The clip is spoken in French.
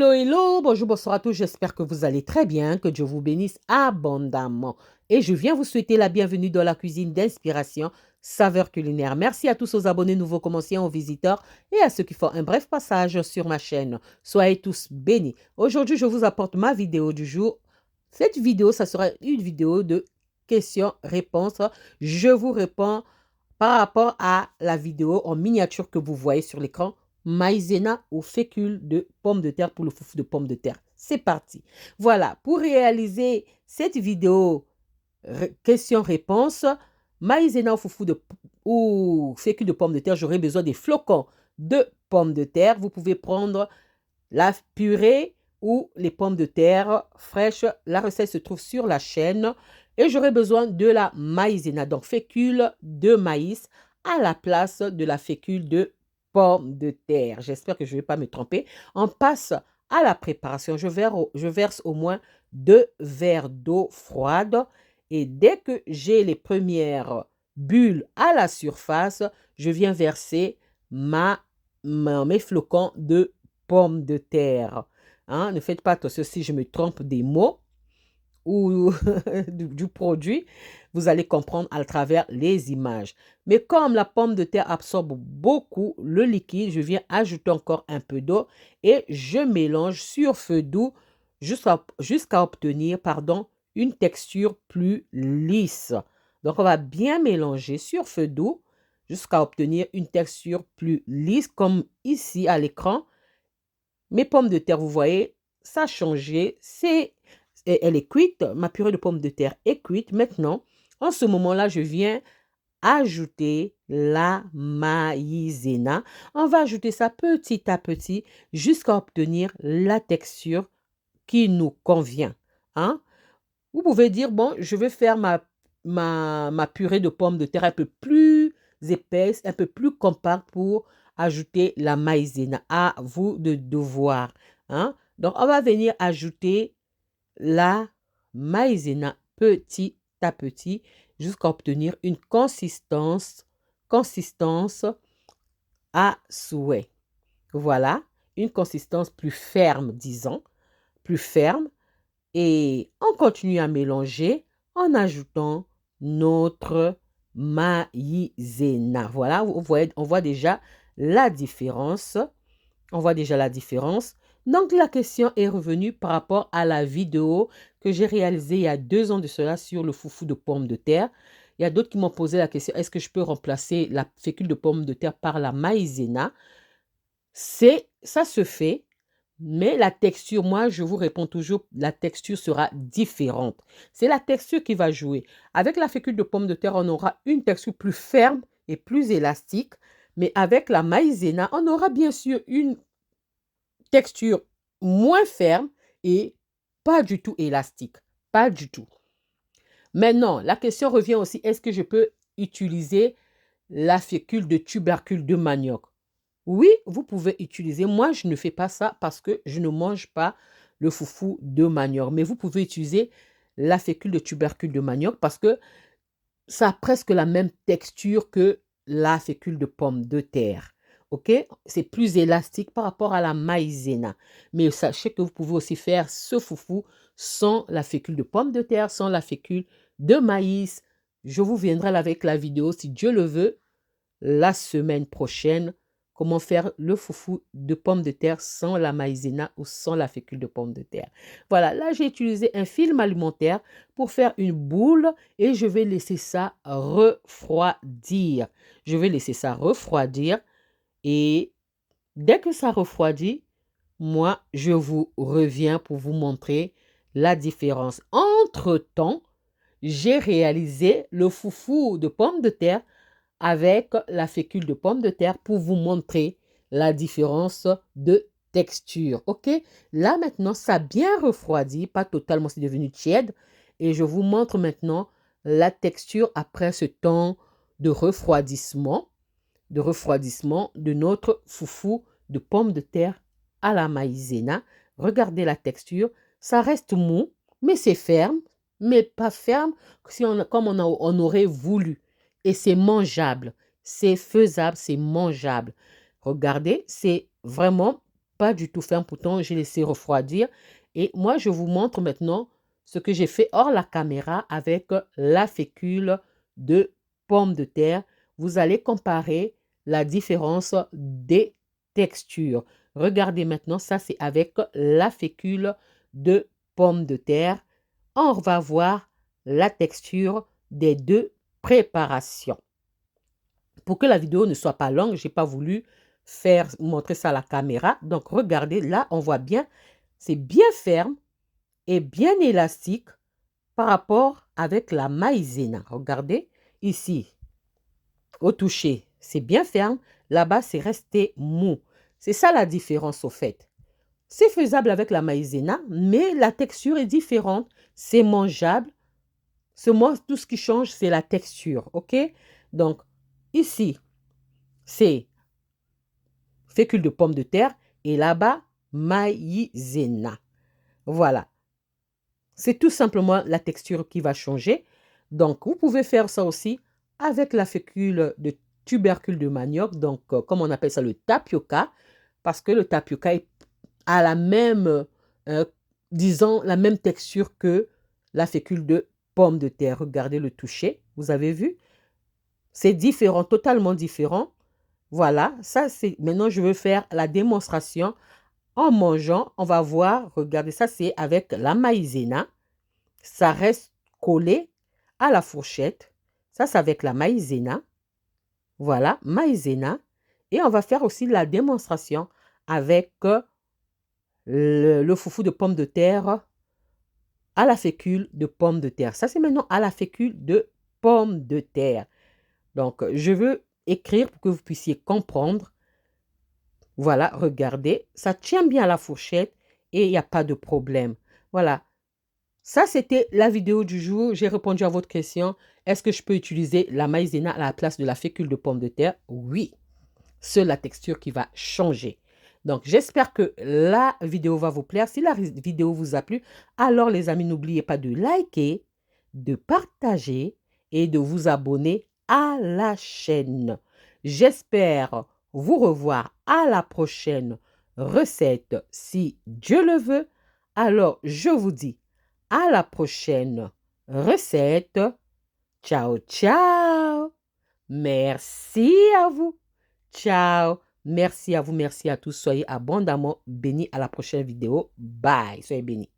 Hello, hello, bonjour, bonsoir à tous, j'espère que vous allez très bien, que Dieu vous bénisse abondamment. Et je viens vous souhaiter la bienvenue dans la cuisine d'inspiration Saveurs culinaires. Merci à tous aux abonnés nouveaux comme anciens, aux visiteurs et à ceux qui font un bref passage sur ma chaîne. Soyez tous bénis. Aujourd'hui, je vous apporte ma vidéo du jour. Cette vidéo, ça sera une vidéo de questions-réponses. Je vous réponds par rapport à la vidéo en miniature que vous voyez sur l'écran. Maïzena ou fécule de pommes de terre pour le foufou de pommes de terre. C'est parti. Voilà, pour réaliser cette vidéo question-réponse, maïzena ou fécule de pommes de terre, j'aurai besoin des flocons de pommes de terre. Vous pouvez prendre la purée ou les pommes de terre fraîches. La recette se trouve sur la chaîne. Et j'aurai besoin de la maïzena, donc fécule de maïs à la place de la fécule de pommes de terre. J'espère que je ne vais pas me tromper. On passe à la préparation. Je verse au moins 2 verres d'eau froide. Et dès que j'ai les premières bulles à la surface, je viens verser mes flocons de pommes de terre. Hein? Ne faites pas attention si je me trompe des mots ou du produit, vous allez comprendre à travers les images. Mais comme la pomme de terre absorbe beaucoup le liquide, je viens ajouter encore un peu d'eau et je mélange sur feu doux jusqu'à obtenir une texture plus lisse. Donc, on va bien mélanger sur feu doux jusqu'à obtenir une texture plus lisse, comme ici à l'écran. Mes pommes de terre, vous voyez, ça a changé. Elle est cuite. Ma purée de pommes de terre est cuite. Maintenant, en ce moment-là, je viens ajouter la maïzena. On va ajouter ça petit à petit jusqu'à obtenir la texture qui nous convient. Hein? Vous pouvez dire, bon, je vais faire ma purée de pommes de terre un peu plus épaisse, un peu plus compacte pour ajouter la maïzena. À vous de voir. Hein? Donc, on va venir ajouter la maïzena petit à petit jusqu'à obtenir une consistance à souhait. Voilà, une consistance plus ferme, disons, plus ferme. Et on continue à mélanger en ajoutant notre maïzena. Voilà, vous voyez, on voit déjà la différence. On voit déjà la différence. Donc, la question est revenue par rapport à la vidéo que j'ai réalisée il y a 2 ans de cela sur le foufou de pommes de terre. Il y a d'autres qui m'ont posé la question, est-ce que je peux remplacer la fécule de pommes de terre par la maïzena? Ça se fait, mais la texture, moi, je vous réponds toujours, la texture sera différente. C'est la texture qui va jouer. Avec la fécule de pommes de terre, on aura une texture plus ferme et plus élastique. Mais avec la maïzena, on aura bien sûr une texture moins ferme et pas du tout élastique. Pas du tout. Maintenant, la question revient aussi, est-ce que je peux utiliser la fécule de tubercule de manioc? Oui, vous pouvez utiliser. Moi, je ne fais pas ça parce que je ne mange pas le foufou de manioc. Mais vous pouvez utiliser la fécule de tubercule de manioc parce que ça a presque la même texture que la fécule de pomme de terre. OK? C'est plus élastique par rapport à la maïzena. Mais sachez que vous pouvez aussi faire ce foufou sans la fécule de pomme de terre, sans la fécule de maïs. Je vous viendrai avec la vidéo, si Dieu le veut, la semaine prochaine. Comment faire le foufou de pomme de terre sans la maïzena ou sans la fécule de pomme de terre. Voilà, là j'ai utilisé un film alimentaire pour faire une boule et je vais laisser ça refroidir. Je vais laisser ça refroidir et dès que ça refroidit, moi je vous reviens pour vous montrer la différence. Entre-temps, j'ai réalisé le foufou de pomme de terre avec la fécule de pomme de terre pour vous montrer la différence de texture. OK? Là, maintenant, ça a bien refroidi, pas totalement, c'est devenu tiède. Et je vous montre maintenant la texture après ce temps de notre foufou de pomme de terre à la maïzena. Regardez la texture. Ça reste mou, mais c'est ferme, mais pas ferme comme on aurait voulu. Et c'est mangeable, c'est faisable, c'est mangeable. Regardez, c'est vraiment pas du tout ferme. Pourtant, j'ai laissé refroidir. Et moi, je vous montre maintenant ce que j'ai fait hors la caméra avec la fécule de pommes de terre. Vous allez comparer la différence des textures. Regardez maintenant, ça c'est avec la fécule de pommes de terre. On va voir la texture des deux préparations. Pour que la vidéo ne soit pas longue, je n'ai pas voulu montrer ça à la caméra. Donc, regardez, là, on voit bien, c'est bien ferme et bien élastique par rapport avec la maïzena. Regardez, ici, au toucher, c'est bien ferme. Là-bas, c'est resté mou. C'est ça la différence au fait. C'est faisable avec la maïzena, mais la texture est différente. C'est mangeable. Tout ce qui change, c'est la texture, ok? Donc, ici, c'est fécule de pomme de terre et là-bas, maïzena. Voilà. C'est tout simplement la texture qui va changer. Donc, vous pouvez faire ça aussi avec la fécule de tubercule de manioc, donc comme on appelle ça le tapioca, parce que le tapioca a la même, disons, la même texture que la fécule de pomme de terre. Regardez le toucher, vous avez vu? C'est différent, totalement différent. Voilà, ça c'est... Maintenant, je veux faire la démonstration en mangeant. On va voir, regardez, ça c'est avec la maïzena. Ça reste collé à la fourchette. Ça c'est avec la maïzena. Voilà, maïzena. Et on va faire aussi la démonstration avec le foufou de pommes de terre à la fécule de pommes de terre. Ça c'est maintenant à la fécule de pommes de terre. Donc, je veux écrire pour que vous puissiez comprendre. Voilà, regardez, ça tient bien à la fourchette et il n'y a pas de problème. Voilà, ça c'était la vidéo du jour. J'ai répondu à votre question. Est-ce que je peux utiliser la maïzena à la place de la fécule de pomme de terre? Oui, c'est la texture qui va changer. Donc, j'espère que la vidéo va vous plaire. Si la vidéo vous a plu, alors les amis, n'oubliez pas de liker, de partager et de vous abonner à la chaîne. J'espère vous revoir à la prochaine recette si Dieu le veut. Alors, je vous dis à la prochaine recette. Ciao, ciao. Merci à vous. Ciao. Merci à vous, merci à tous. Soyez abondamment bénis. À la prochaine vidéo. Bye. Soyez bénis.